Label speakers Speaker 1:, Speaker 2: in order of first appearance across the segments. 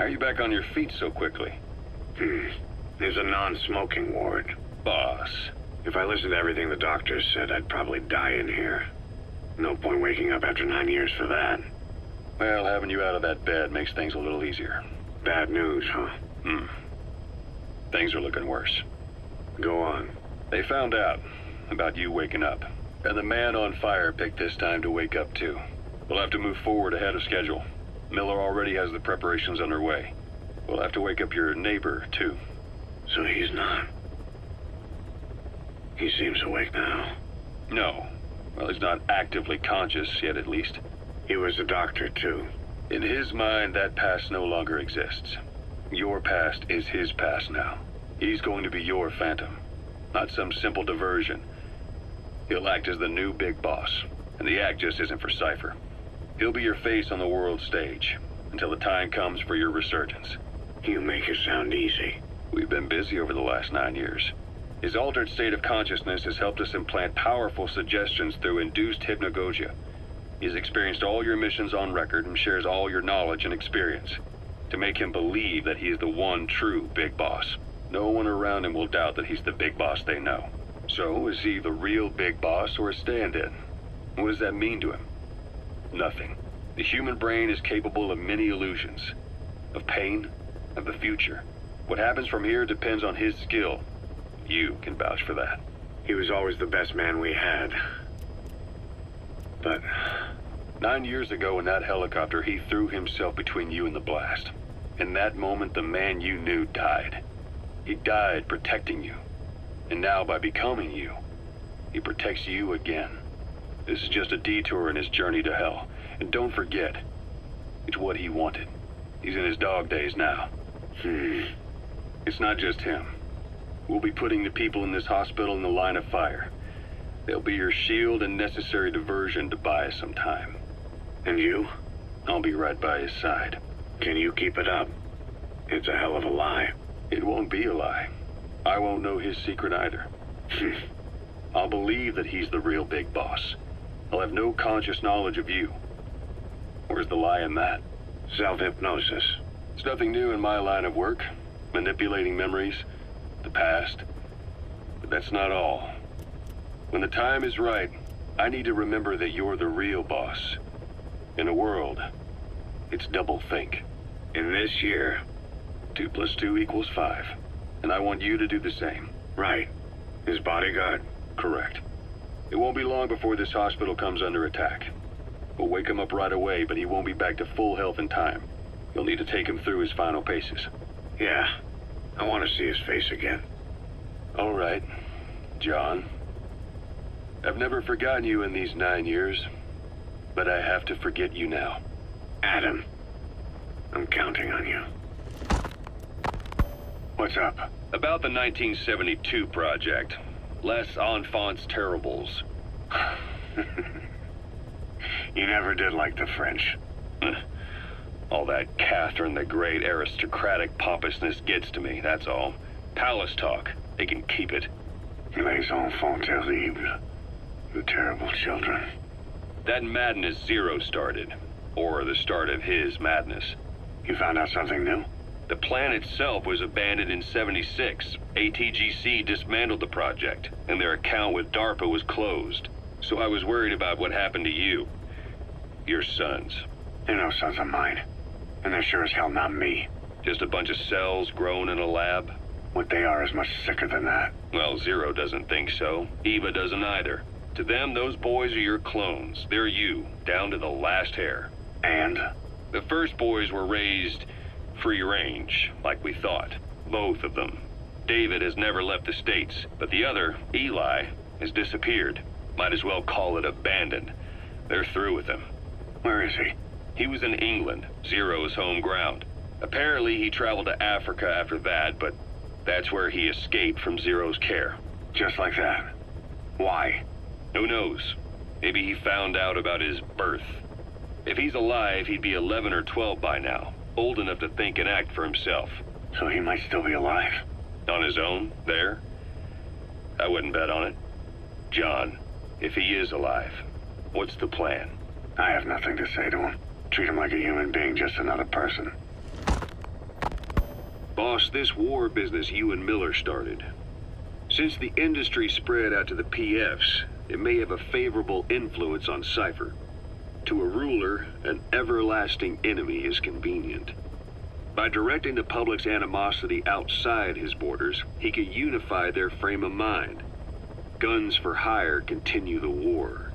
Speaker 1: are you back on your feet so quickly?
Speaker 2: There's a non-smoking ward.
Speaker 1: Boss.
Speaker 2: If I listened to everything the doctors said, I'd probably die in here. No point waking up after 9 years for that.
Speaker 1: Well, having you out of that bed makes things a little easier.
Speaker 2: Bad news, huh?
Speaker 1: Things are looking worse.
Speaker 2: Go on.
Speaker 1: They found out about you waking up. And the man on fire picked this time to wake up too. We'll have to move forward ahead of schedule. Miller already has the preparations underway. We'll have to wake up your neighbor too.
Speaker 2: So he's not. He seems awake now.
Speaker 1: No. Well, he's not actively conscious yet, at least.
Speaker 2: He was a doctor, too.
Speaker 1: In his mind, that past no longer exists. Your past is his past now. He's going to be your phantom, not some simple diversion. He'll act as the new big boss, and the act just isn't for Cypher. He'll be your face on the world stage, until the time comes for your resurgence.
Speaker 2: You make it sound easy.
Speaker 1: We've been busy over the last 9 years. His altered state of consciousness has helped us implant powerful suggestions through induced hypnagogia. He's experienced all your missions on record and shares all your knowledge and experience to make him believe that he is the one true big boss. No one around him will doubt that he's the big boss they know. So, is he the real big boss or a stand-in? What does that mean to him? Nothing. The human brain is capable of many illusions. Of pain, of the future. What happens from here depends on his skill. You can vouch for that.
Speaker 2: He was always the best man we had. But
Speaker 1: 9 years ago in that helicopter, he threw himself between you and the blast. In that moment, the man you knew died. He died protecting you. And now, by becoming you, he protects you again. This is just a detour in his journey to hell. And don't forget, it's what he wanted. He's in his dog days now. It's not just him. We'll be putting the people in this hospital in the line of fire. They'll be your shield and necessary diversion to buy us some time.
Speaker 2: And you?
Speaker 1: I'll be right by his side.
Speaker 2: Can you keep it up? It's a hell of a lie.
Speaker 1: It won't be a lie. I won't know his secret either. I'll believe that he's the real big boss. I'll have no conscious knowledge of you. Where's the lie in that?
Speaker 2: Self-hypnosis.
Speaker 1: It's nothing new in my line of work. Manipulating memories, the past. But that's not all. When the time is right, I need to remember that you're the real boss. In a world, it's double think.
Speaker 2: In this year?
Speaker 1: 2 + 2 = 5. And I want you to do the same.
Speaker 2: Right. His bodyguard?
Speaker 1: Correct. It won't be long before this hospital comes under attack. We'll wake him up right away, but he won't be back to full health in time. You'll need to take him through his final paces.
Speaker 2: Yeah. I want to see his face again.
Speaker 1: All right, John. I've never forgotten you in these 9 years, but I have to forget you now.
Speaker 2: Adam, I'm counting on you. What's up?
Speaker 1: About the 1972 project. Les Enfants Terribles.
Speaker 2: You never did like the French.
Speaker 1: All that Catherine the Great aristocratic pompousness gets to me, that's all. Palace talk. They can keep it.
Speaker 2: Les enfants terribles. The terrible children.
Speaker 1: That madness Zero started. Or the start of his madness.
Speaker 2: You found out something new?
Speaker 1: The plan itself was abandoned in '76. ATGC dismantled the project, and their account with DARPA was closed. So I was worried about what happened to you. Your sons.
Speaker 2: They're no sons of mine. And they're sure as hell not me.
Speaker 1: Just a bunch of cells grown in a lab?
Speaker 2: What they are is much sicker than that.
Speaker 1: Well, Zero doesn't think so. Eva doesn't either. To them, those boys are your clones. They're you, down to the last hair.
Speaker 2: And?
Speaker 1: The first boys were raised free range, like we thought. Both of them. David has never left the States, but the other, Eli, has disappeared. Might as well call it abandoned. They're through with him.
Speaker 2: Where is he?
Speaker 1: He was in England, Zero's home ground. Apparently he traveled to Africa after that, but that's where he escaped from Zero's care.
Speaker 2: Just like that. Why?
Speaker 1: Who knows? Maybe he found out about his birth. If he's alive, he'd be 11 or 12 by now. Old enough to think and act for himself.
Speaker 2: So he might still be alive.
Speaker 1: On his own, there? I wouldn't bet on it. John, if he is alive, what's the plan?
Speaker 2: I have nothing to say to him. Treat him like a human being, just another person.
Speaker 1: Boss, this war business you and Miller started. Since the industry spread out to the PFs, it may have a favorable influence on Cypher. To a ruler, an everlasting enemy is convenient. By directing the public's animosity outside his borders, he can unify their frame of mind. Guns for hire continue the war,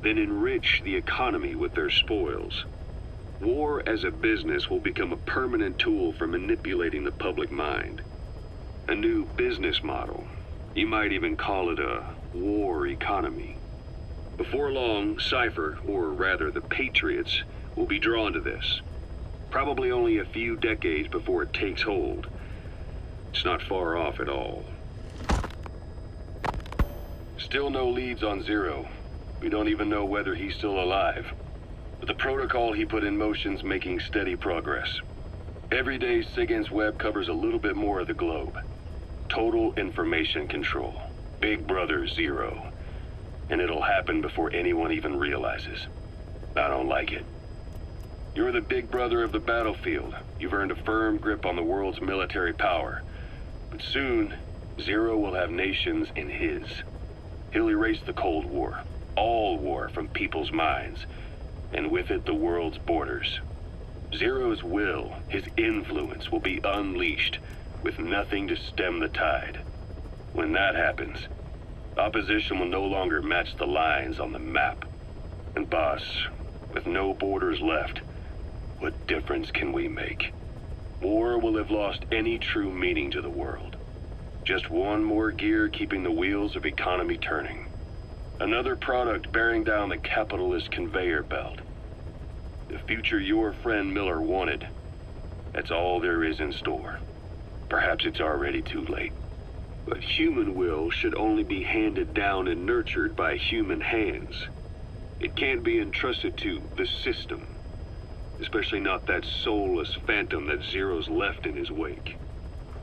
Speaker 1: then enrich the economy with their spoils. War as a business will become a permanent tool for manipulating the public mind. A new business model. You might even call it a war economy. Before long, Cypher, or rather the Patriots, will be drawn to this. Probably only a few decades before it takes hold. It's not far off at all. Still no leads on Zero. We don't even know whether he's still alive. But the protocol he put in motion's making steady progress. Every day, SIGINT's web covers a little bit more of the globe. Total information control. Big Brother Zero. And it'll happen before anyone even realizes. I don't like it. You're the big brother of the battlefield. You've earned a firm grip on the world's military power. But soon, Zero will have nations in his. He'll erase the Cold War. All war from people's minds. And with it, the world's borders. Zero's will, his influence, will be unleashed, with nothing to stem the tide. When that happens, opposition will no longer match the lines on the map. And boss, with no borders left, what difference can we make? War will have lost any true meaning to the world. Just one more gear keeping the wheels of economy turning. Another product bearing down the capitalist conveyor belt. The future your friend Miller wanted. That's all there is in store. Perhaps it's already too late. But human will should only be handed down and nurtured by human hands. It can't be entrusted to the system. Especially not that soulless phantom that Zero's left in his wake.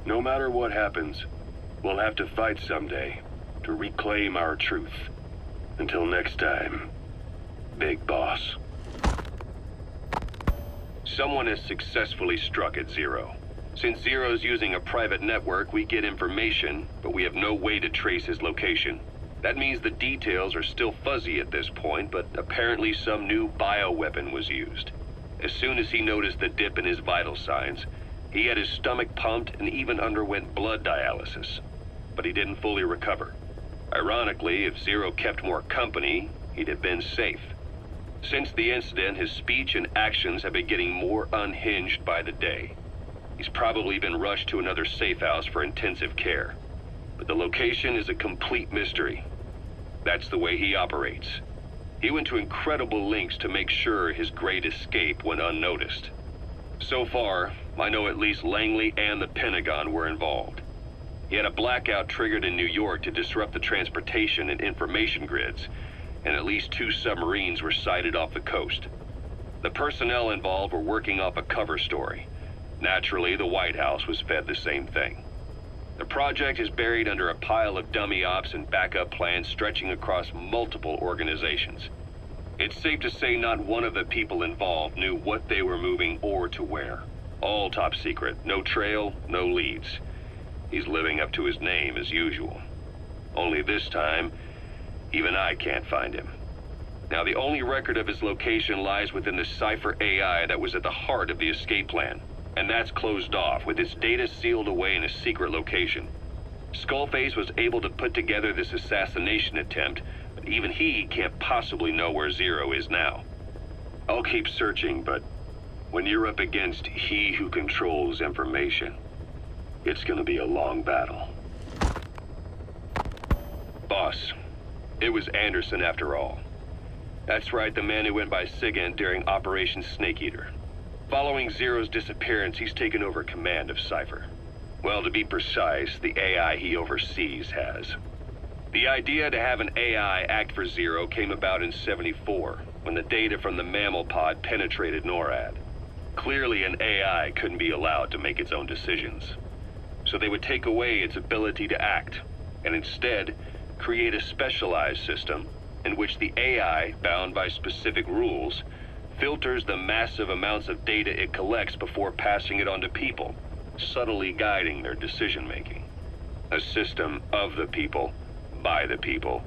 Speaker 1: No matter what happens, we'll have to fight someday to reclaim our truth. Until next time, Big Boss. Someone has successfully struck at Zero. Since Zero's using a private network, we get information, but we have no way to trace his location. That means the details are still fuzzy at this point, but apparently some new bioweapon was used. As soon as he noticed the dip in his vital signs, he had his stomach pumped and even underwent blood dialysis. But he didn't fully recover. Ironically, if Zero kept more company, he'd have been safe. Since the incident, his speech and actions have been getting more unhinged by the day. He's probably been rushed to another safe house for intensive care. But the location is a complete mystery. That's the way he operates. He went to incredible lengths to make sure his great escape went unnoticed. So far, I know at least Langley and the Pentagon were involved. He had a blackout triggered in New York to disrupt the transportation and information grids, and at least 2 submarines were sighted off the coast. The personnel involved were working off a cover story. Naturally, the White House was fed the same thing. The project is buried under a pile of dummy ops and backup plans stretching across multiple organizations. It's safe to say not one of the people involved knew what they were moving or to where. All top secret, no trail, no leads. He's living up to his name as usual. Only this time, even I can't find him. Now, the only record of his location lies within the Cypher AI that was at the heart of the escape plan. And that's closed off, with its data sealed away in a secret location. Skullface was able to put together this assassination attempt, but even he can't possibly know where Zero is now. I'll keep searching, but when you're up against he who controls information, it's gonna be a long battle. Boss, it was Anderson after all. That's right, the man who went by SIGINT during Operation Snake Eater. Following Zero's disappearance, he's taken over command of Cypher. Well, to be precise, the AI he oversees has. The idea to have an AI act for Zero came about in '74, when the data from the mammal pod penetrated NORAD. Clearly, an AI couldn't be allowed to make its own decisions. So they would take away its ability to act, and instead, create a specialized system in which the AI, bound by specific rules, filters the massive amounts of data it collects before passing it on to people, subtly guiding their decision-making. A system of the people, by the people,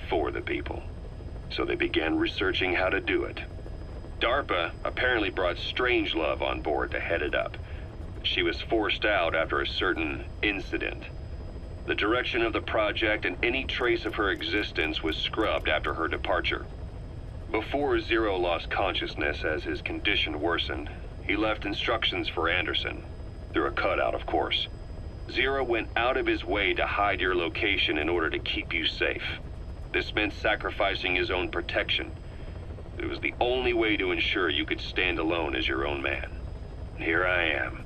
Speaker 1: for the people. So they began researching how to do it. DARPA apparently brought Strangelove on board to head it up. She was forced out after a certain incident. The direction of the project and any trace of her existence was scrubbed after her departure. Before Zero lost consciousness as his condition worsened, he left instructions for Anderson. Through a cutout, of course. Zero went out of his way to hide your location in order to keep you safe. This meant sacrificing his own protection. It was the only way to ensure you could stand alone as your own man. And here I am.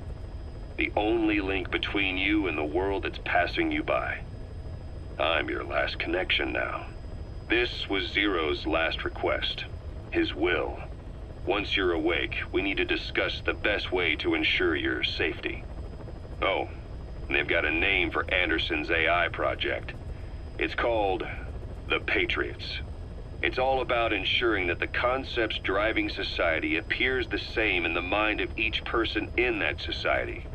Speaker 1: The only link between you and the world that's passing you by. I'm your last connection now. This was Zero's last request. His will. Once you're awake, we need to discuss the best way to ensure your safety. Oh, and they've got a name for Anderson's AI project. It's called the Patriots. It's all about ensuring that the concepts driving society appears the same in the mind of each person in that society.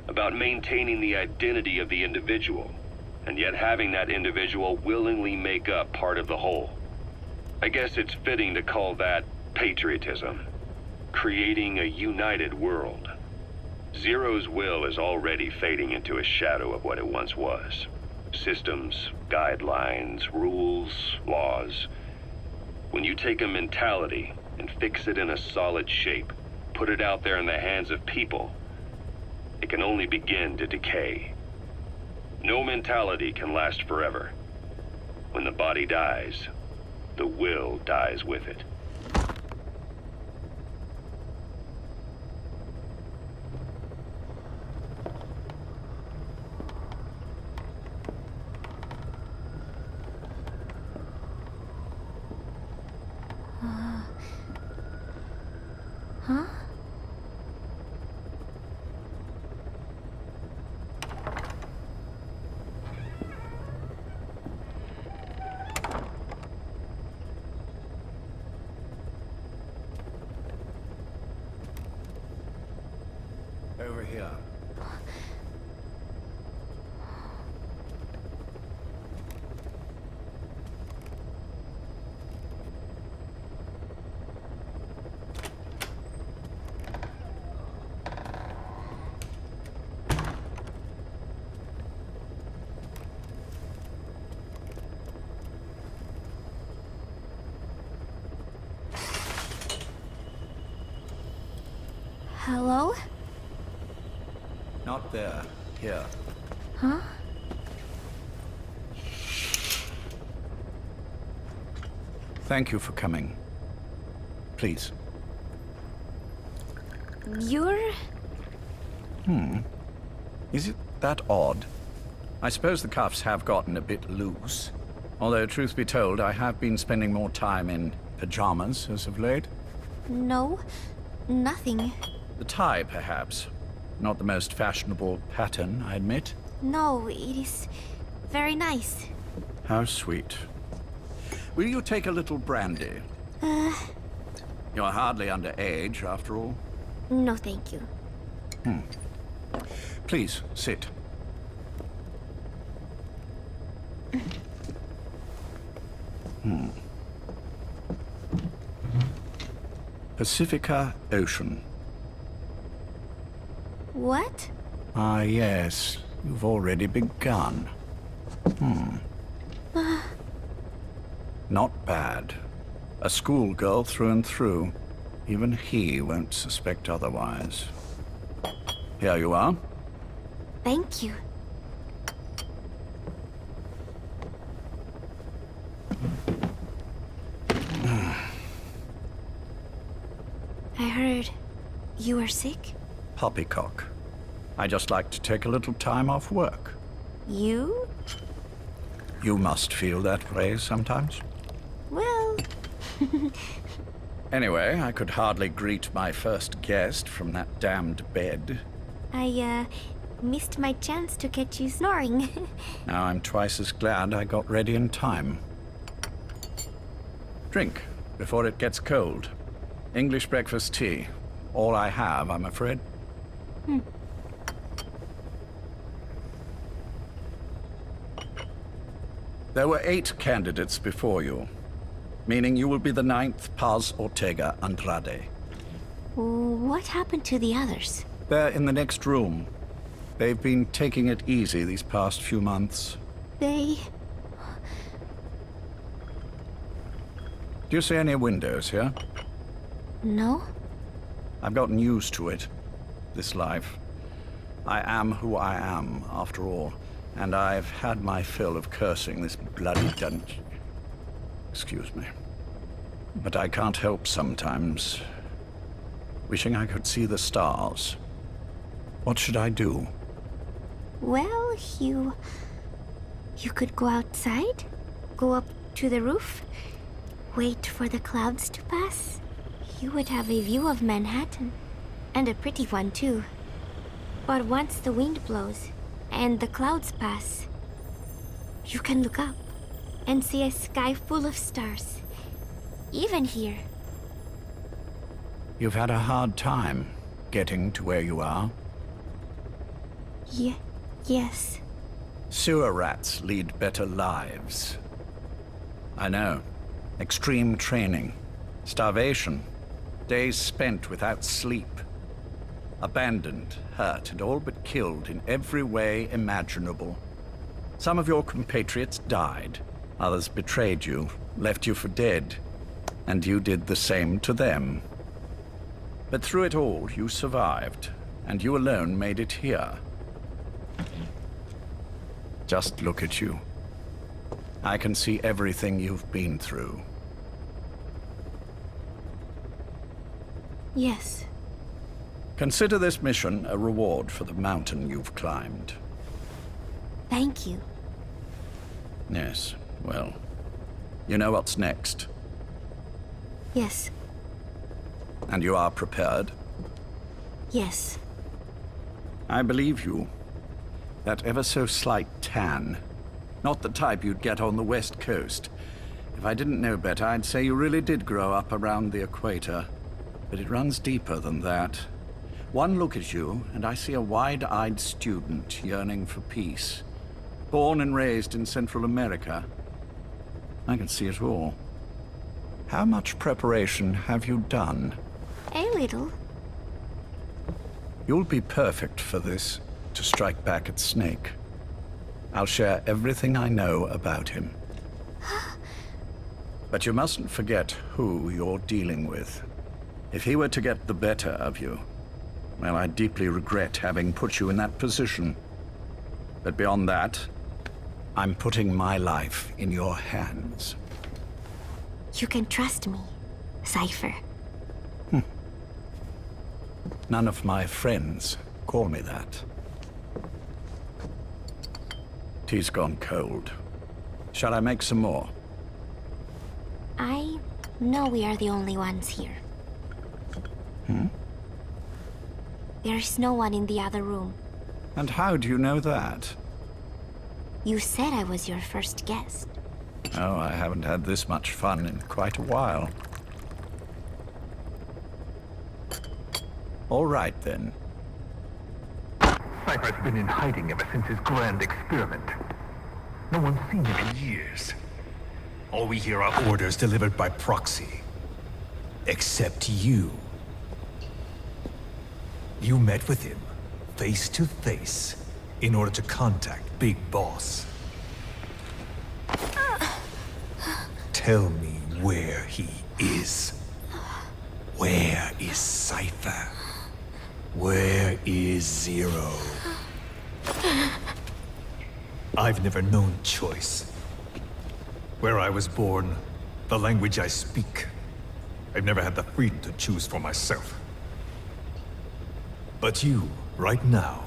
Speaker 1: About maintaining the identity of the individual, and yet having that individual willingly make up part of the whole. I guess it's fitting to call that patriotism. Creating a united world. Zero's will is already fading into a shadow of what it once was. Systems, guidelines, rules, laws. When you take a mentality and fix it in a solid shape, put it out there in the hands of people, it can only begin to decay. No mentality can last forever. When the body dies, the will dies with it.
Speaker 3: Huh?
Speaker 4: Over here.
Speaker 3: Hello?
Speaker 4: Not there. Here.
Speaker 3: Huh?
Speaker 4: Thank you for coming. Please.
Speaker 3: You're...
Speaker 4: Is it that odd? I suppose the cuffs have gotten a bit loose. Although, truth be told, I have been spending more time in pajamas as of late.
Speaker 3: No, nothing.
Speaker 4: The tie, perhaps. Not the most fashionable pattern, I admit.
Speaker 3: No, it is very nice.
Speaker 4: How sweet. Will you take a little brandy? You're hardly underage, after all.
Speaker 3: No, thank you.
Speaker 4: Please, sit. Pacifica Ocean.
Speaker 3: What?
Speaker 4: Ah, yes. You've already begun. Not bad. A schoolgirl through and through. Even he won't suspect otherwise. Here you are.
Speaker 3: Thank you. I heard you were sick?
Speaker 4: Poppycock. I just like to take a little time off work.
Speaker 3: You?
Speaker 4: You must feel that way sometimes.
Speaker 3: Well,
Speaker 4: Anyway, I could hardly greet my first guest from that damned bed.
Speaker 3: I, missed my chance to catch you snoring.
Speaker 4: Now I'm twice as glad I got ready in time. Drink, before it gets cold. English breakfast tea. All I have, I'm afraid. There were 8 candidates before you, meaning you will be the 9th Paz Ortega Andrade.
Speaker 3: What happened to the others?
Speaker 4: They're in the next room. They've been taking it easy these past few months.
Speaker 3: They...
Speaker 4: Do you see any windows here?
Speaker 3: No?
Speaker 4: I've gotten used to it, this life. I am who I am, after all, and I've had my fill of cursing this bloody dungeon. Excuse me. But I can't help sometimes wishing I could see the stars. What should I do?
Speaker 3: Well, you could go outside, go up to the roof, wait for the clouds to pass. You would have a view of Manhattan, and a pretty one too. But once the wind blows and the clouds pass, you can look up and see a sky full of stars, even here.
Speaker 4: You've had a hard time getting to where you are.
Speaker 3: Yes.
Speaker 4: Sewer rats lead better lives. I know. Extreme training, starvation, days spent without sleep. Abandoned, hurt, and all but killed in every way imaginable. Some of your compatriots died. Others betrayed you, left you for dead. And you did the same to them. But through it all, you survived, and you alone made it here. Just look at you. I can see everything you've been through.
Speaker 3: Yes.
Speaker 4: Consider this mission a reward for the mountain you've climbed.
Speaker 3: Thank you.
Speaker 4: Yes, well, you know what's next.
Speaker 3: Yes.
Speaker 4: And you are prepared?
Speaker 3: Yes.
Speaker 4: I believe you. That ever so slight tan. Not the type you'd get on the West Coast. If I didn't know better, I'd say you really did grow up around the equator. But it runs deeper than that. One look at you, and I see a wide-eyed student yearning for peace. Born and raised in Central America. I can see it all. How much preparation have you done?
Speaker 3: A little.
Speaker 4: You'll be perfect for this, to strike back at Snake. I'll share everything I know about him. But you mustn't forget who you're dealing with. If he were to get the better of you, well, I deeply regret having put you in that position. But beyond that, I'm putting my life in your hands.
Speaker 3: You can trust me, Cypher.
Speaker 4: None of my friends call me that. Tea's gone cold. Shall I make some more?
Speaker 3: I know we are the only ones here. There's no one in the other room.
Speaker 4: And how do you know that?
Speaker 3: You said I was your first guest.
Speaker 4: Oh, I haven't had this much fun in quite a while. All right, then.
Speaker 5: Cypher's been in hiding ever since his grand experiment. No one's seen him in years.
Speaker 6: All we hear are orders delivered by proxy. Except you. You met with him, face to face, in order to contact Big Boss. Tell me where he is. Where is Cypher? Where is Zero? I've never known choice. Where I was born, the language I speak, I've never had the freedom to choose for myself. But you, right now,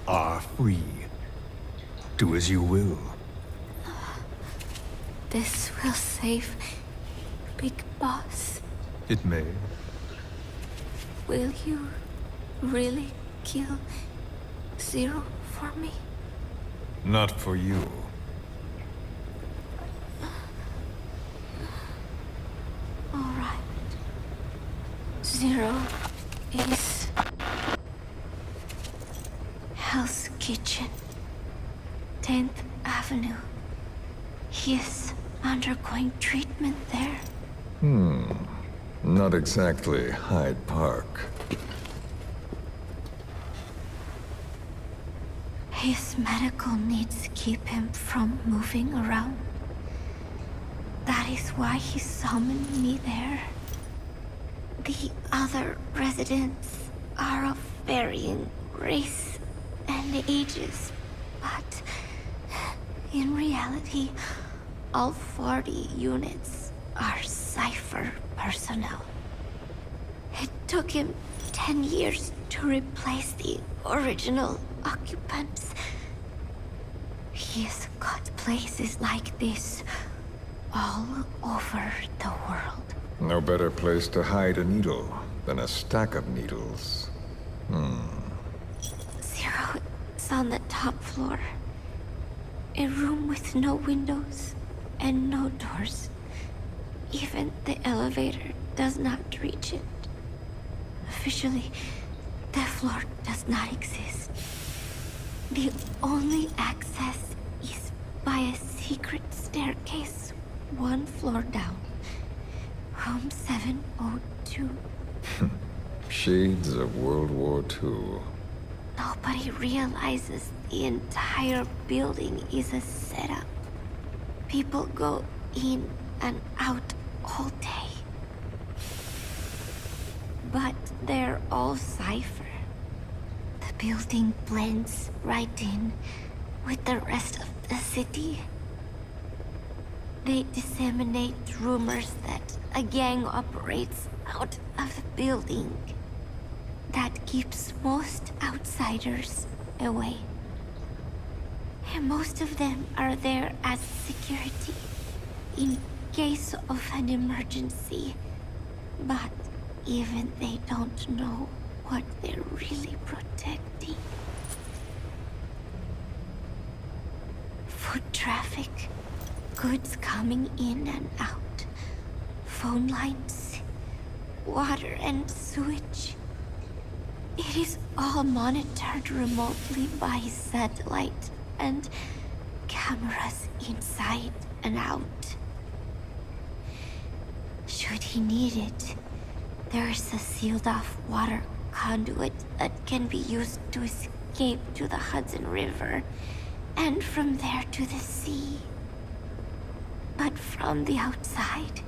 Speaker 6: are free. Do as you will.
Speaker 3: This will save Big Boss.
Speaker 6: It may.
Speaker 3: Will you really kill Zero for me?
Speaker 6: Not for you.
Speaker 3: All right. Zero is Hell's Kitchen, 10th Avenue, He is undergoing treatment there.
Speaker 7: Not exactly Hyde Park.
Speaker 3: His medical needs keep him from moving around. That is why he summoned me there. The other residents are of varying race and ages, but in reality, all 40 units are Cypher personnel. It took him 10 years to replace the original occupants. He's got places like this all over the world.
Speaker 7: No better place to hide a needle than a stack of needles.
Speaker 3: Zero is on the top floor. A room with no windows and no doors. Even the elevator does not reach it. Officially, the floor does not exist. The only access is by a secret staircase 1 floor down. Room 702.
Speaker 7: Shades of World War II.
Speaker 3: Nobody realizes the entire building is a setup. People go in and out all day. But they're all Cypher. The building blends right in with the rest of the city. They disseminate rumors that a gang operates out of the building. That keeps most outsiders away. And most of them are there as security, in case of an emergency. But even they don't know what they're really protecting. Foot traffic, goods coming in and out, phone lines, water and sewage. It is all monitored remotely by satellite and cameras inside and out. Should he need it, there's a sealed-off water conduit that can be used to escape to the Hudson River, and from there to the sea. But from the outside,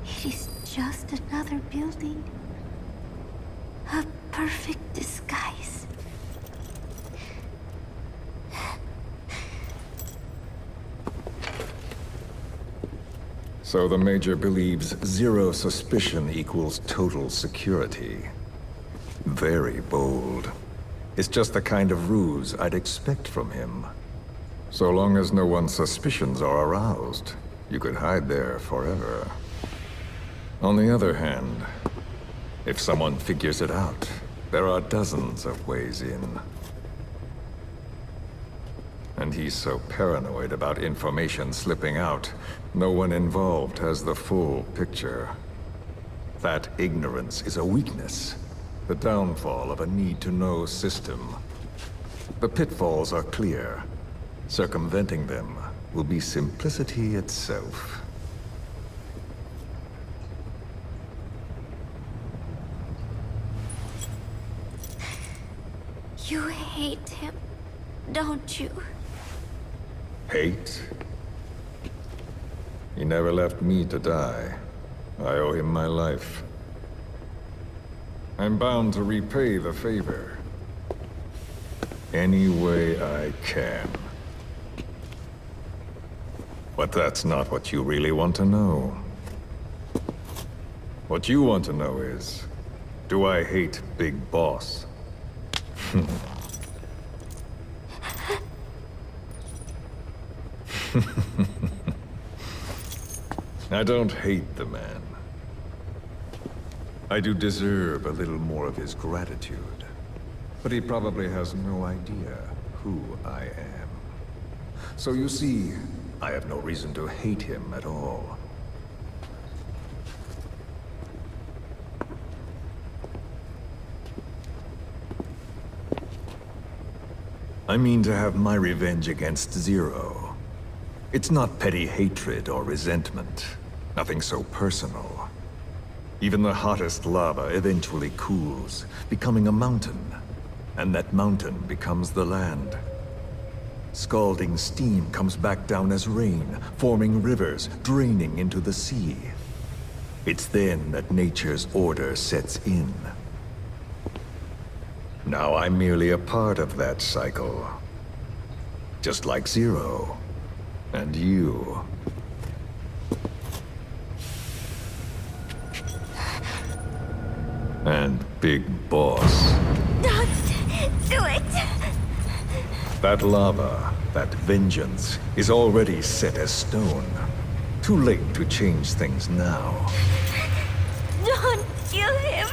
Speaker 3: it is just another building. A perfect disguise.
Speaker 7: So the Major believes zero suspicion equals total security. Very bold. It's just the kind of ruse I'd expect from him. So long as no one's suspicions are aroused, you could hide there forever. On the other hand, if someone figures it out, there are dozens of ways in. And he's so paranoid about information slipping out, no one involved has the full picture. That ignorance is a weakness, the downfall of a need-to-know system. The pitfalls are clear. Circumventing them will be simplicity itself.
Speaker 3: You hate him, don't you?
Speaker 7: Hate? He never left me to die. I owe him my life. I'm bound to repay the favor. Any way I can. But that's not what you really want to know. What you want to know is, do I hate Big Boss? I don't hate the man. I do deserve a little more of his gratitude. But he probably has no idea who I am. So you see, I have no reason to hate him at all. I mean to have my revenge against Zero. It's not petty hatred or resentment. Nothing so personal. Even the hottest lava eventually cools, becoming a mountain. And that mountain becomes the land. Scalding steam comes back down as rain, forming rivers, draining into the sea. It's then that nature's order sets in. Now I'm merely a part of that cycle. Just like Zero. And you. And Big Boss.
Speaker 3: Don't do it!
Speaker 7: That lava, that vengeance, is already set as stone. Too late to change things now.
Speaker 3: Don't kill him!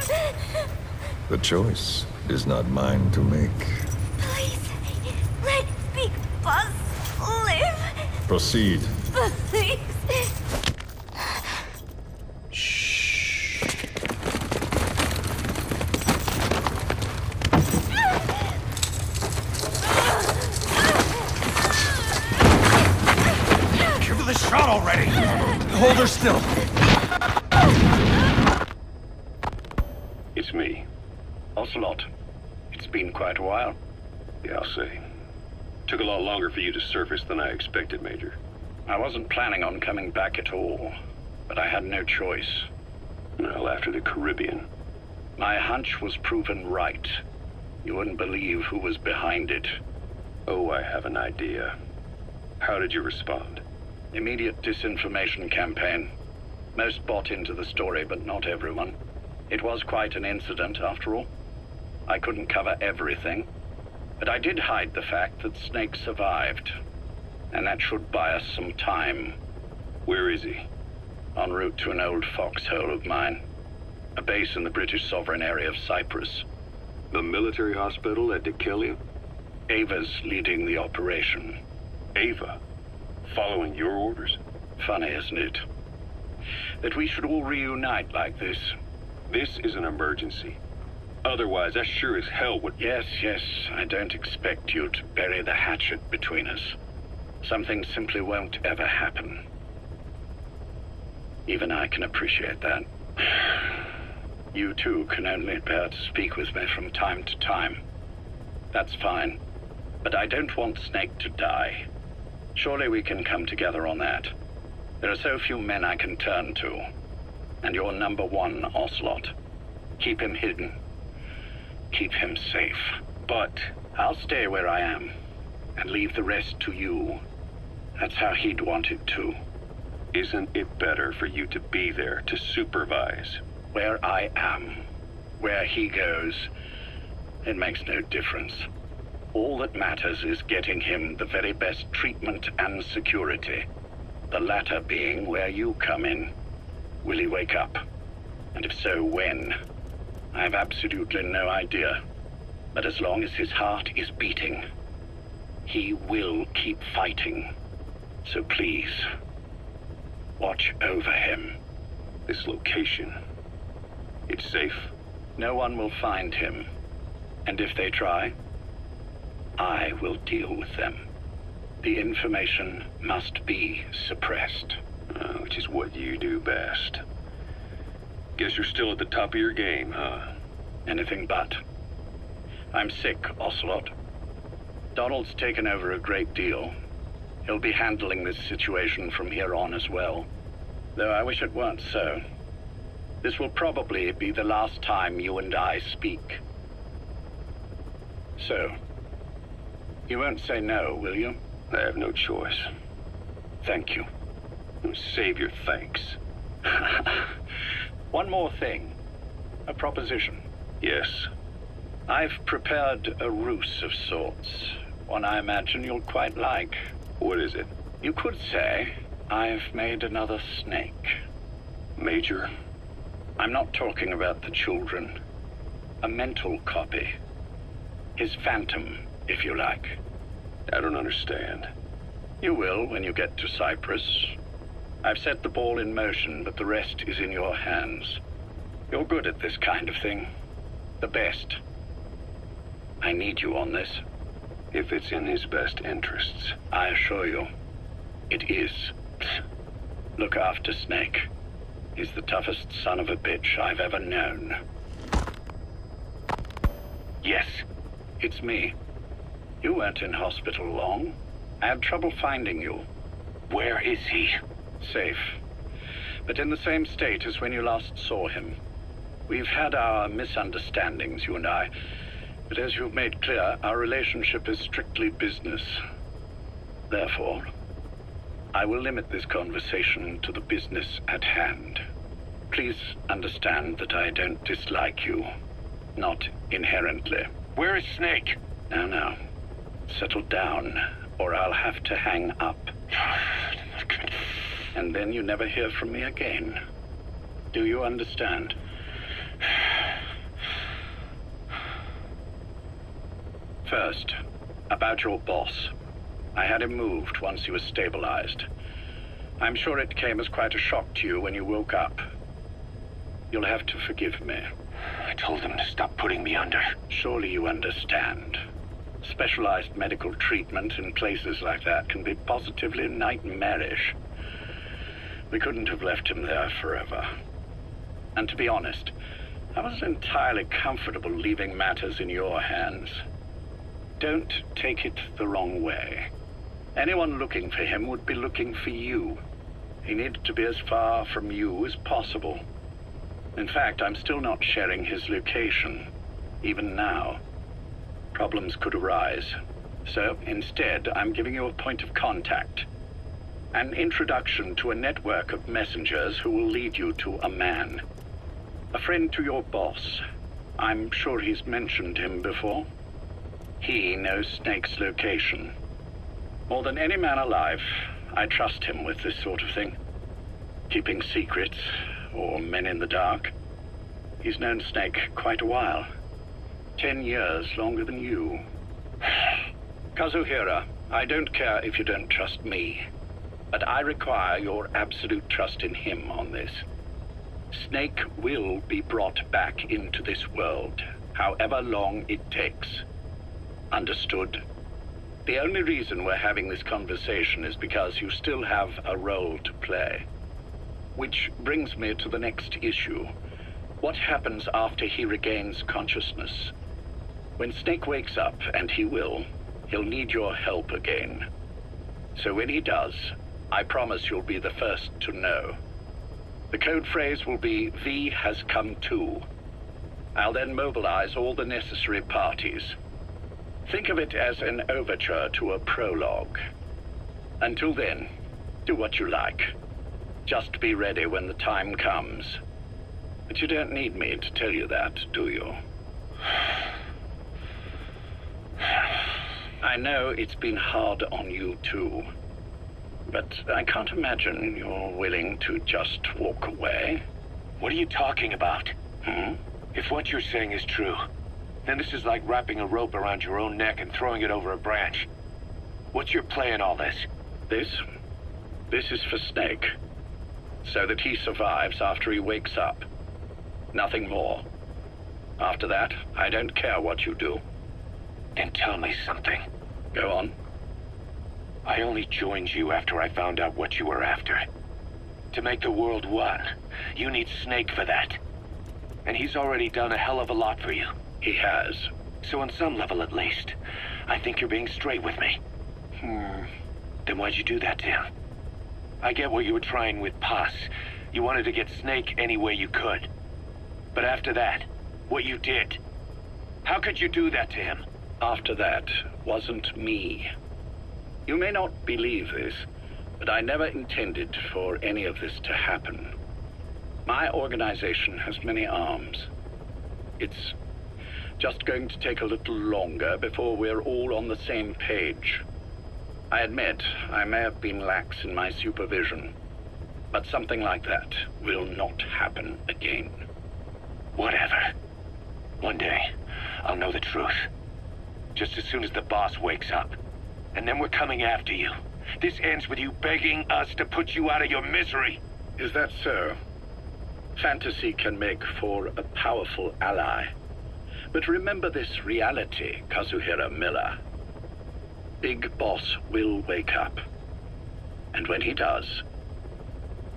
Speaker 7: The choice is not mine to make.
Speaker 3: Please, let Big Boss live!
Speaker 7: Proceed.
Speaker 3: Please!
Speaker 4: Give her the shot already! Hold her still!
Speaker 1: It's me.
Speaker 2: Ocelot. It's been quite a while.
Speaker 1: Yeah, I'll say. Took a lot longer for you to surface than I expected, Major.
Speaker 2: I wasn't planning on coming back at all, but I had no choice.
Speaker 1: Well, after the Caribbean.
Speaker 2: My hunch was proven right. You wouldn't believe who was behind it.
Speaker 1: Oh, I have an idea. How did you respond?
Speaker 2: Immediate disinformation campaign. Most bought into the story, but not everyone. It was quite an incident, after all. I couldn't cover everything, but I did hide the fact that Snake survived. And that should buy us some time.
Speaker 1: Where is he?
Speaker 2: En route to an old foxhole of mine. A base in the British sovereign area of Cyprus.
Speaker 1: The military hospital at Dikelia?
Speaker 2: Ava's leading the operation.
Speaker 1: Ava? Following your orders?
Speaker 2: Funny, isn't it? That we should all reunite like this.
Speaker 1: This is an emergency. Otherwise, I sure as hell would...
Speaker 2: Yes, I don't expect you to bury the hatchet between us. Something simply won't ever happen. Even I can appreciate that. You too can only bear to speak with me from time to time. That's fine. But I don't want Snake to die. Surely we can come together on that. There are so few men I can turn to. And you're number one, Ocelot. Keep him hidden. Keep him safe. But I'll stay where I am. And leave the rest to you. That's how he'd want it too.
Speaker 1: Isn't it better for you to be there to supervise?
Speaker 2: Where I am, where he goes, it makes no difference. All that matters is getting him the very best treatment and security. The latter being where you come in. Will he wake up? And if so, when? I have absolutely no idea. But as long as his heart is beating, he will keep fighting. So please, watch over him.
Speaker 1: This location, it's safe?
Speaker 2: No one will find him. And if they try, I will deal with them. The information must be suppressed.
Speaker 1: Which is what you do best. Guess you're still at the top of your game, huh?
Speaker 2: Anything but. I'm sick, Ocelot. Donald's taken over a great deal. He'll be handling this situation from here on as well. Though I wish it weren't so. This will probably be the last time you and I speak. So, you won't say no, will you?
Speaker 1: I have no choice.
Speaker 2: Thank you.
Speaker 1: Save your thanks.
Speaker 2: One more thing. A proposition.
Speaker 1: Yes.
Speaker 2: I've prepared a ruse of sorts. One I imagine you'll quite like.
Speaker 1: What is it?
Speaker 2: You could say I've made another Snake.
Speaker 1: Major?
Speaker 2: I'm not talking about the children. A mental copy. His phantom, if you like.
Speaker 1: I don't understand.
Speaker 2: You will when you get to Cyprus. I've set the ball in motion, but the rest is in your hands. You're good at this kind of thing. The best. I need you on this.
Speaker 1: If it's in his best interests.
Speaker 2: I assure you. It is. Look after Snake. He's the toughest son of a bitch I've ever known.
Speaker 1: Yes.
Speaker 2: It's me. You weren't in hospital long. I had trouble finding you.
Speaker 1: Where is he?
Speaker 2: Safe. But in the same state as when you last saw him. We've had our misunderstandings, you and I. But as you've made clear, our relationship is strictly business. Therefore, I will limit this conversation to the business at hand. Please understand that I don't dislike you. Not inherently.
Speaker 1: Where is Snake?
Speaker 2: Now. Settle down, or I'll have to hang up. And then you never hear from me again. Do you understand? First, about your boss. I had him moved once he was stabilized. I'm sure it came as quite a shock to you when you woke up. You'll have to forgive me.
Speaker 1: I told him to stop putting me under.
Speaker 2: Surely you understand. Specialized medical treatment in places like that can be positively nightmarish. We couldn't have left him there forever. And to be honest, I was entirely comfortable leaving matters in your hands. Don't take it the wrong way. Anyone looking for him would be looking for you. He needed to be as far from you as possible. In fact, I'm still not sharing his location, even now. Problems could arise. So instead, I'm giving you a point of contact. An introduction to a network of messengers who will lead you to a man. A friend to your boss. I'm sure he's mentioned him before. He knows Snake's location. More than any man alive, I trust him with this sort of thing. Keeping secrets, or men in the dark. He's known Snake quite a while. 10 years longer than you. Kazuhira, I don't care if you don't trust me, but I require your absolute trust in him on this. Snake will be brought back into this world, however long it takes. Understood? The only reason we're having this conversation is because you still have a role to play. Which brings me to the next issue. What happens after he regains consciousness? When Snake wakes up, and he will, he'll need your help again. So when he does, I promise you'll be the first to know. The code phrase will be, V has come to. I'll then mobilize all the necessary parties. Think of it as an overture to a prologue. Until then, do what you like. Just be ready when the time comes. But you don't need me to tell you that, do you? I know it's been hard on you too. But I can't imagine you're willing to just walk away.
Speaker 1: What are you talking about? If what you're saying is true, then this is like wrapping a rope around your own neck and throwing it over a branch. What's your play in all this?
Speaker 2: This is for Snake. So that he survives after he wakes up. Nothing more. After that, I don't care what you do.
Speaker 1: Then tell me something.
Speaker 2: Go on.
Speaker 1: I only joined you after I found out what you were after. To make the world one, you need Snake for that. And he's already done a hell of a lot for you.
Speaker 2: He has.
Speaker 1: So on some level at least, I think you're being straight with me. Then why'd you do that to him? I get what you were trying with Paz. You wanted to get Snake any way you could. But after that, what you did, how could you do that to him?
Speaker 2: After that wasn't me. You may not believe this, but I never intended for any of this to happen. My organization has many arms. It's just going to take a little longer before we're all on the same page. I admit I may have been lax in my supervision, but something like that will not happen again.
Speaker 1: Whatever. One day, I'll know the truth. Just as soon as the boss wakes up. And then we're coming after you. This ends with you begging us to put you out of your misery.
Speaker 2: Is that so? Fantasy can make for a powerful ally. But remember this reality, Kazuhira Miller. Big Boss will wake up. And when he does,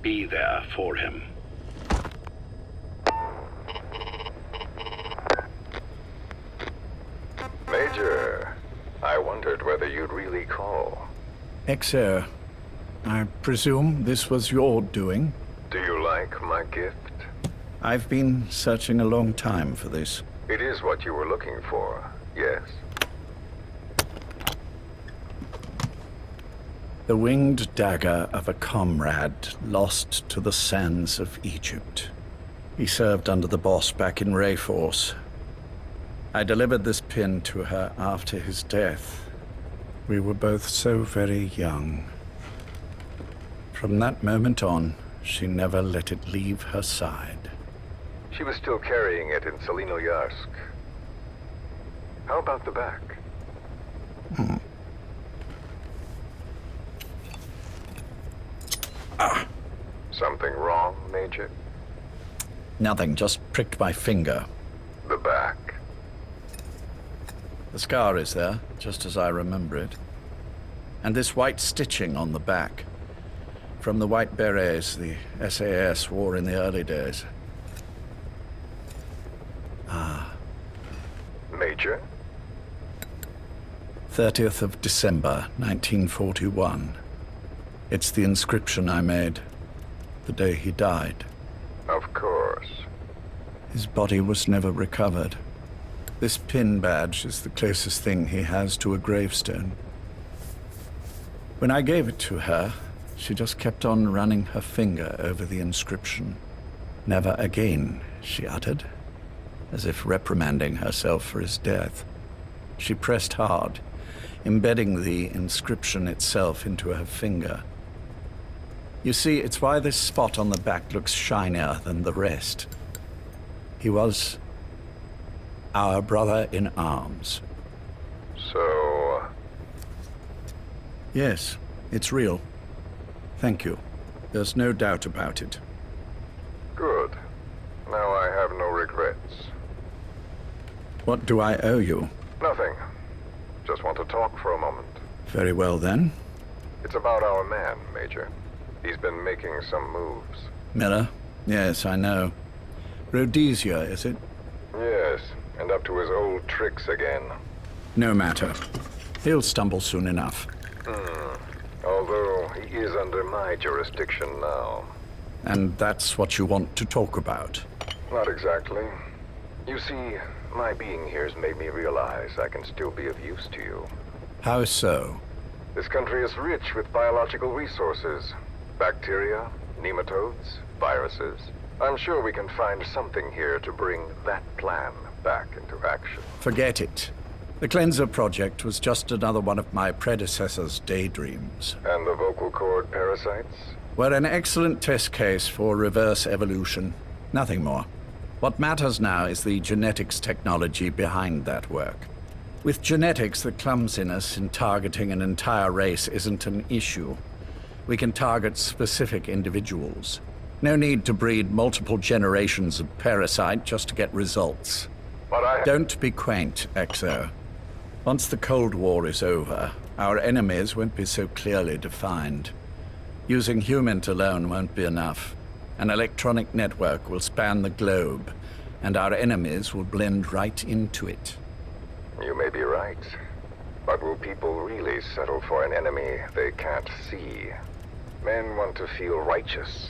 Speaker 2: be there for him.
Speaker 7: Major, I wondered whether you'd really call.
Speaker 4: Exer, I presume this was your doing?
Speaker 7: Do you like my gift?
Speaker 4: I've been searching a long time for this.
Speaker 7: It is what you were looking for, yes?
Speaker 4: The winged dagger of a comrade lost to the sands of Egypt. He served under the boss back in Rayforce. I delivered this pin to her after his death. We were both so very young. From that moment on, she never let it leave her side.
Speaker 7: She was still carrying it in Selinoyarsk. How about the back? Something wrong, Major?
Speaker 4: Nothing, just pricked my finger.
Speaker 7: The back.
Speaker 4: The scar is there, just as I remember it. And this white stitching on the back. From the white berets the SAS wore in the early days.
Speaker 7: Major?
Speaker 4: 30th of December, 1941. It's the inscription I made the day he died.
Speaker 7: Of course.
Speaker 4: His body was never recovered. This pin badge is the closest thing he has to a gravestone. When I gave it to her, she just kept on running her finger over the inscription. Never again, she uttered, as if reprimanding herself for his death. She pressed hard, embedding the inscription itself into her finger. You see, it's why this spot on the back looks shinier than the rest. He was our brother in arms.
Speaker 7: So...
Speaker 4: Yes, it's real. Thank you. There's no doubt about it.
Speaker 7: good. Now I have no regrets.
Speaker 4: What do I owe you?
Speaker 7: Nothing. Just want to talk for a moment.
Speaker 4: Very well, then.
Speaker 7: It's about our man, Major. He's been making some moves.
Speaker 4: Miller? Yes, I know. Rhodesia, is it?
Speaker 7: Yes, and up to his old tricks again.
Speaker 4: No matter. He'll stumble soon enough.
Speaker 7: Although he is under my jurisdiction now.
Speaker 4: And that's what you want to talk about.
Speaker 7: Not exactly. You see, my being here's made me realize I can still be of use to you.
Speaker 4: How so?
Speaker 7: This country is rich with biological resources. Bacteria, nematodes, viruses. I'm sure we can find something here to bring that plan back into action.
Speaker 4: Forget it. The Cleanser Project was just another one of my predecessor's daydreams.
Speaker 7: And the vocal cord parasites?
Speaker 4: We're an excellent test case for reverse evolution. Nothing more. What matters now is the genetics technology behind that work. With genetics, the clumsiness in targeting an entire race isn't an issue. We can target specific individuals. No need to breed multiple generations of parasite just to get results.
Speaker 7: But
Speaker 4: Don't be quaint, Exo. Once the Cold War is over, our enemies won't be so clearly defined. Using humans alone won't be enough. An electronic network will span the globe, and our enemies will blend right into it.
Speaker 7: You may be right. But will people really settle for an enemy they can't see? Men want to feel righteous,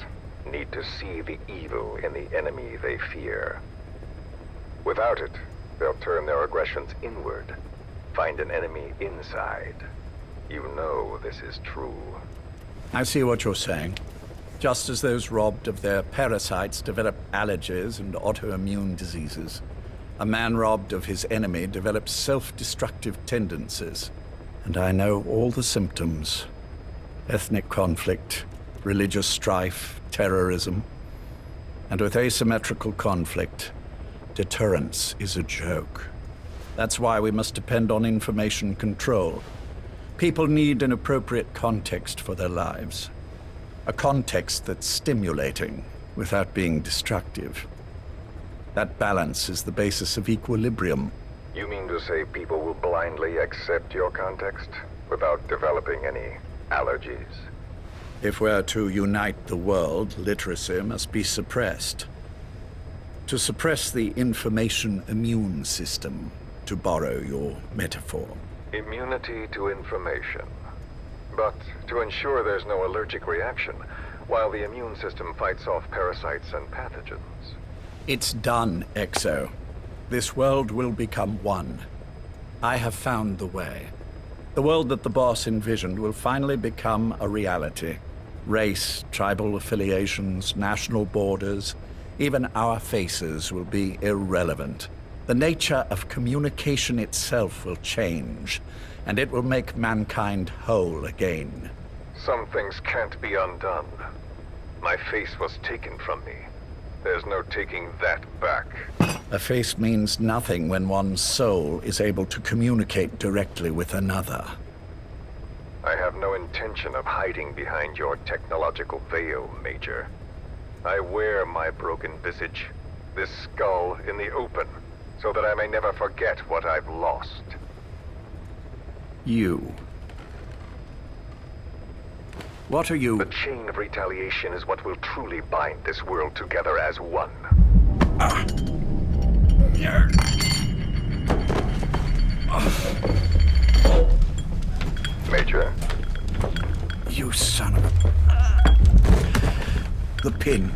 Speaker 7: need to see the evil in the enemy they fear. Without it, they'll turn their aggressions inward, find an enemy inside. You know this is true.
Speaker 4: I see what you're saying. Just as those robbed of their parasites develop allergies and autoimmune diseases, a man robbed of his enemy develops self-destructive tendencies. And I know all the symptoms. Ethnic conflict, religious strife, terrorism. And with asymmetrical conflict, deterrence is a joke. That's why we must depend on information control. People need an appropriate context for their lives. A context that's stimulating without being destructive. That balance is the basis of equilibrium.
Speaker 7: You mean to say people will blindly accept your context without developing any allergies?
Speaker 4: If we're to unite the world, literacy must be suppressed. To suppress the information immune system, to borrow your metaphor.
Speaker 7: Immunity to information. But to ensure there's no allergic reaction, while the immune system fights off parasites and pathogens.
Speaker 4: It's done, Exo. This world will become one. I have found the way. The world that the boss envisioned will finally become a reality. Race, tribal affiliations, national borders, even our faces will be irrelevant. The nature of communication itself will change, and it will make mankind whole again.
Speaker 7: Some things can't be undone. My face was taken from me. There's no taking that back.
Speaker 4: A face means nothing when one's soul is able to communicate directly with another.
Speaker 7: I have no intention of hiding behind your technological veil, Major. I wear my broken visage, this skull, in the open, so that I may never forget what I've lost.
Speaker 4: You. What are you?
Speaker 7: The chain of retaliation is what will truly bind this world together as one. Major?
Speaker 4: You son of a... The pin.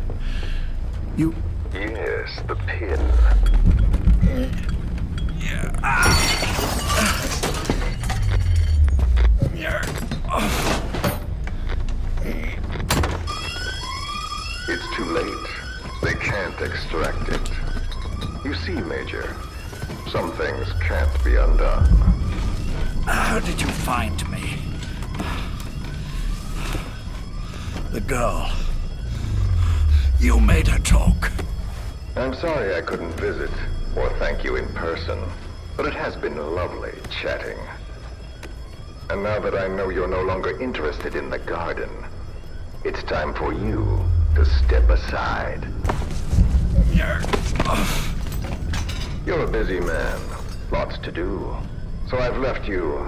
Speaker 4: You...
Speaker 7: Yes, the pin. It's too late. They can't extract it. You see, Major, some things can't be undone.
Speaker 4: How did you find me? The girl. You made her talk.
Speaker 7: I'm sorry I couldn't visit or thank you in person, but it has been lovely chatting. And now that I know you're no longer interested in the garden, it's time for you to step aside. You're a busy man, lots to do, so I've left you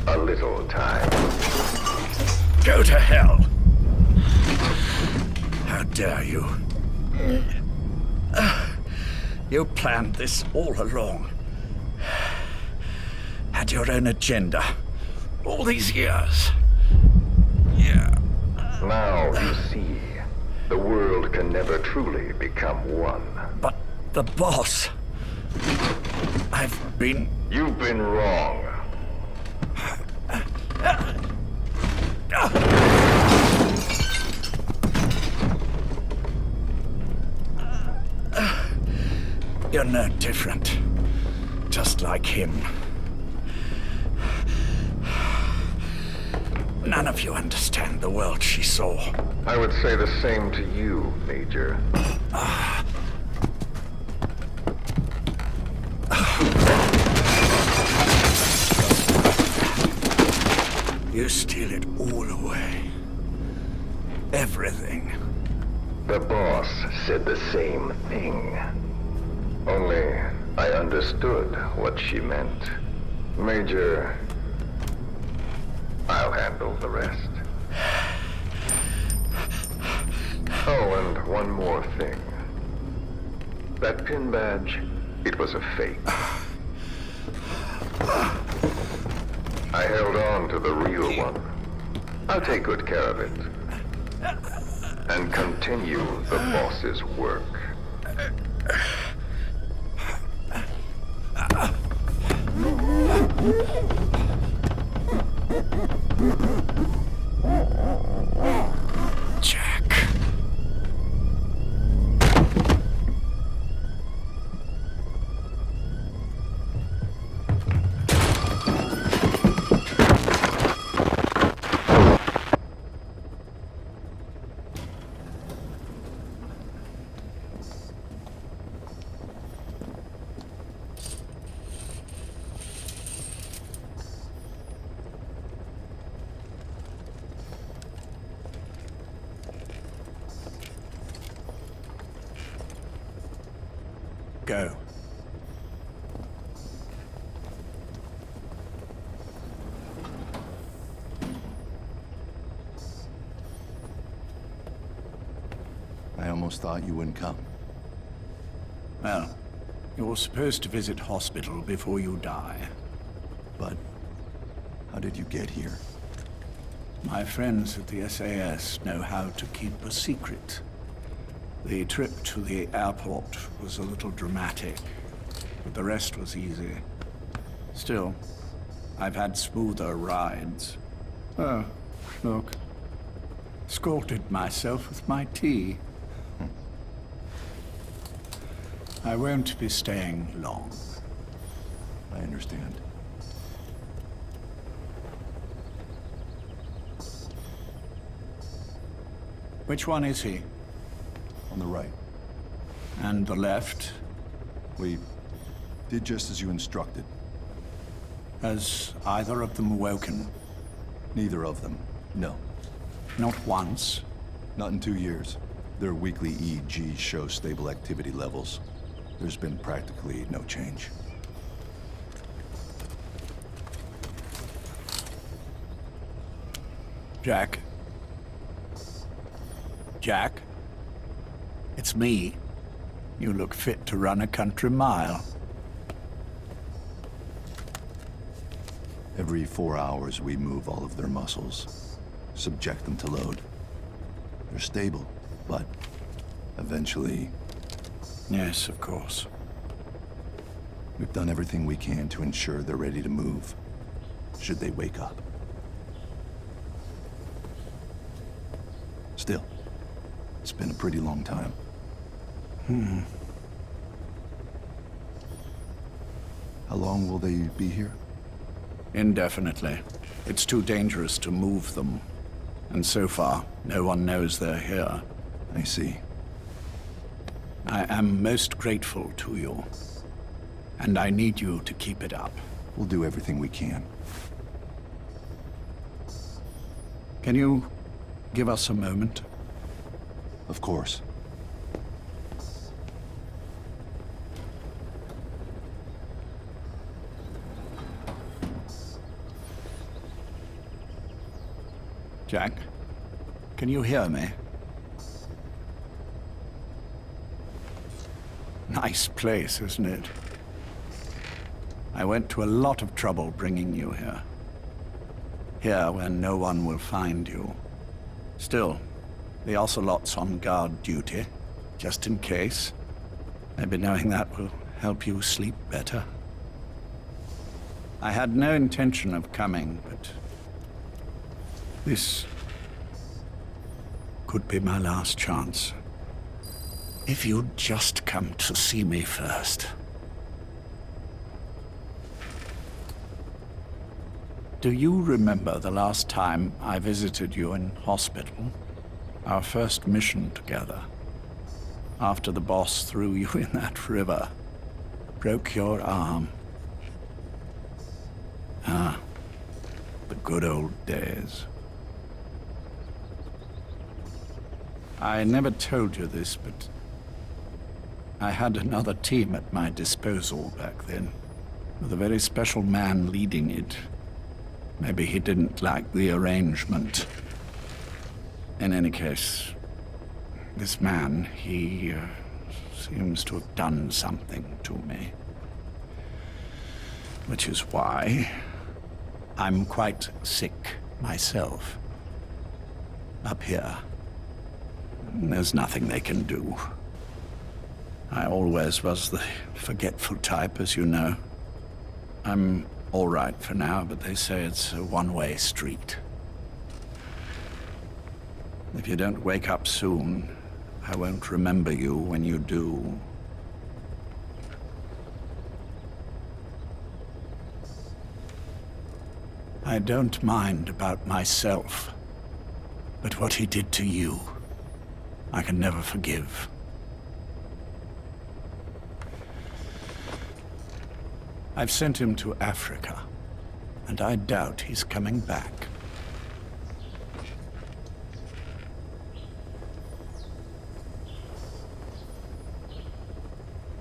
Speaker 7: a little time.
Speaker 4: Go to hell! How dare you? You planned this all along. Had your own agenda. All these years. Yeah.
Speaker 7: Now you see, the world can never truly become one.
Speaker 4: But the boss... I've been...
Speaker 7: You've been wrong.
Speaker 4: You're no different. Just like him. None of you understand the world she saw.
Speaker 7: I would say the same to you, Major.
Speaker 4: You steal it all away. Everything.
Speaker 7: The boss said the same thing. Only I understood what she meant. Major, I'll handle the rest. Oh, and one more thing. That pin badge, it was a fake. I held on to the real one. I'll take good care of it. And continue the boss's work.
Speaker 4: Jack. Go.
Speaker 8: almost thought you wouldn't come.
Speaker 4: Well, you're supposed to visit hospital before you die.
Speaker 8: But how did you get here?
Speaker 4: My friends at the SAS know how to keep a secret. The trip to the airport was a little dramatic, but the rest was easy. Still, I've had smoother rides. Oh, look. Scalded myself with my tea. I won't be staying long.
Speaker 8: I understand.
Speaker 4: Which one is he?
Speaker 8: On the right.
Speaker 4: And the left?
Speaker 8: We did just as you instructed.
Speaker 4: Has either of them awoken?
Speaker 8: Neither of them. No.
Speaker 4: Not once.
Speaker 8: Not in 2 years. Their weekly EEGs show stable activity levels. There's been practically no change.
Speaker 4: Jack? Jack? It's me. You look fit to run a country mile.
Speaker 8: Every 4 hours, we move all of their muscles, subject them to load. They're stable, but eventually...
Speaker 4: Yes, of course.
Speaker 8: We've done everything we can to ensure they're ready to move, should they wake up. Still, it's been a pretty long time. How long will they be here?
Speaker 4: Indefinitely. It's too dangerous to move them. And so far, no one knows they're here.
Speaker 8: I see.
Speaker 4: I am most grateful to you. And I need you to keep it up.
Speaker 8: We'll do everything we can.
Speaker 4: Can you give us a moment?
Speaker 8: Of course.
Speaker 4: Jack, can you hear me? Nice place, isn't it? I went to a lot of trouble bringing you here. Here, where no one will find you. Still, the Ocelot's on guard duty, just in case. Maybe knowing that will help you sleep better. I had no intention of coming, but this could be my last chance. If you'd just come to see me first. Do you remember the last time I visited you in hospital? Our first mission together. After the boss threw you in that river. Broke your arm. Ah, the good old days. I never told you this, but I had another team at my disposal back then, with a very special man leading it. Maybe he didn't like the arrangement. In any case, this man, he seems to have done something to me. Which is why I'm quite sick myself. Up here. There's nothing they can do. I always was the forgetful type, as you know. I'm all right for now, but they say it's a one-way street. If you don't wake up soon, I won't remember you when you do. I don't mind about myself, but what he did to you, I can never forgive. I've sent him to Africa, and I doubt he's coming back.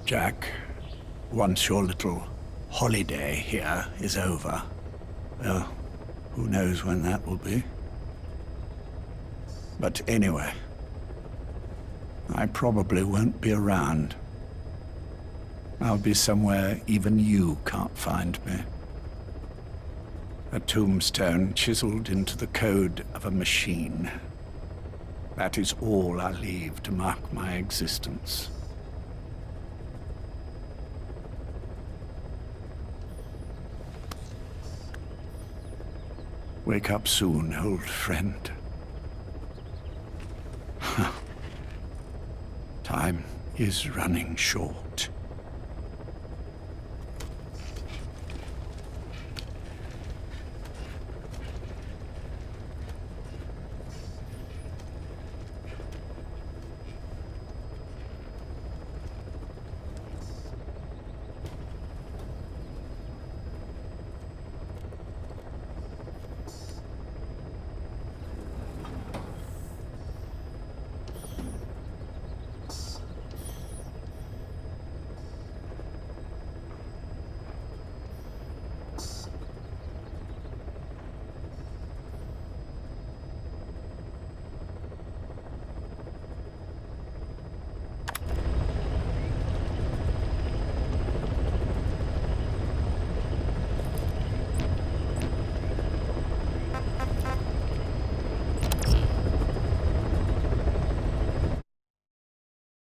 Speaker 4: Jack, once your little holiday here is over, well, who knows when that will be? But anyway, I probably won't be around. I'll be somewhere even you can't find me. A tombstone chiseled into the code of a machine. That is all I leave to mark my existence. Wake up soon, old friend. Time is running short.